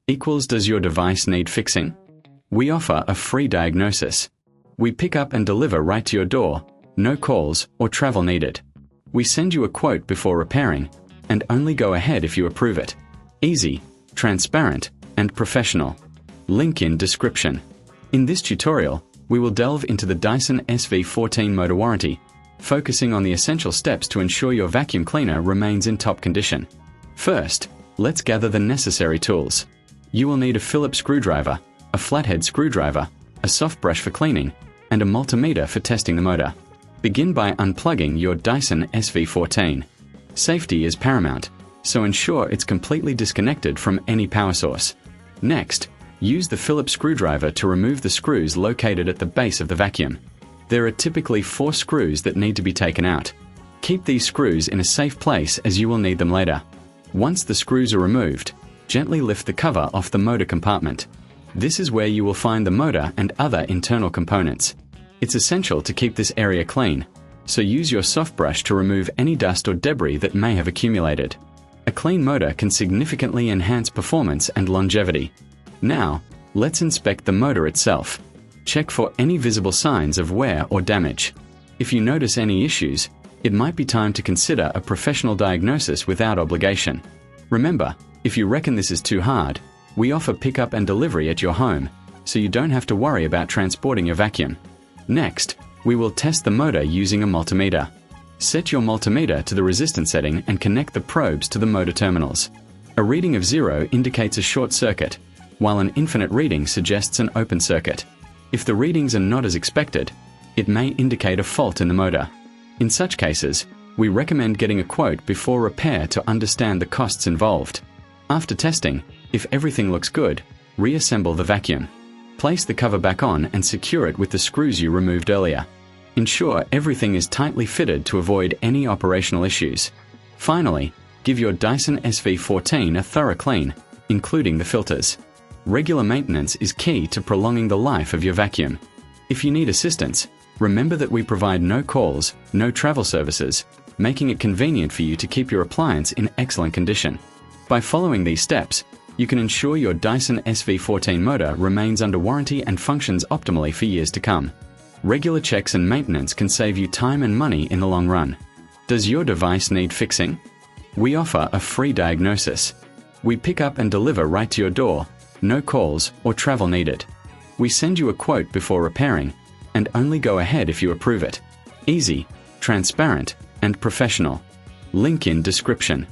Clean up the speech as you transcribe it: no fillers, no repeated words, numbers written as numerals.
equals does your device need fixing? We offer a free diagnosis. We pick up and deliver right to your door, no calls or travel needed. We send you a quote before repairing, and only go ahead if you approve it. Easy, transparent, and professional. Link in description. In this tutorial, we will delve into the Dyson SV14 motor warranty, focusing on the essential steps to ensure your vacuum cleaner remains in top condition. First, let's gather the necessary tools. You will need a Phillips screwdriver, a flathead screwdriver, a soft brush for cleaning, and a multimeter for testing the motor. Begin by unplugging your Dyson SV14. Safety is paramount, so ensure it's completely disconnected from any power source. Next, use the Phillips screwdriver to remove the screws located at the base of the vacuum. There are typically 4 screws that need to be taken out. Keep these screws in a safe place as you will need them later. Once the screws are removed, gently lift the cover off the motor compartment. This is where you will find the motor and other internal components. It's essential to keep this area clean, so use your soft brush to remove any dust or debris that may have accumulated. A clean motor can significantly enhance performance and longevity. Now, let's inspect the motor itself. Check for any visible signs of wear or damage. If you notice any issues, it might be time to consider a professional diagnosis without obligation. Remember, if you reckon this is too hard, we offer pickup and delivery at your home, so you don't have to worry about transporting your vacuum. Next, we will test the motor using a multimeter. Set your multimeter to the resistance setting and connect the probes to the motor terminals. A reading of 0 indicates a short circuit, while an infinite reading suggests an open circuit. If the readings are not as expected, it may indicate a fault in the motor. In such cases, we recommend getting a quote before repair to understand the costs involved. After testing, if everything looks good, reassemble the vacuum. Place the cover back on and secure it with the screws you removed earlier. Ensure everything is tightly fitted to avoid any operational issues. Finally, give your Dyson SV14 a thorough clean, including the filters. Regular maintenance is key to prolonging the life of your vacuum. If you need assistance, remember that we provide no calls, no travel services, making it convenient for you to keep your appliance in excellent condition. By following these steps, you can ensure your Dyson SV14 motor remains under warranty and functions optimally for years to come. Regular checks and maintenance can save you time and money in the long run. Does your device need fixing? We offer a free diagnosis. We pick up and deliver right to your door, no calls or travel needed. We send you a quote before repairing, and only go ahead if you approve it. Easy, transparent, and professional. Link in description.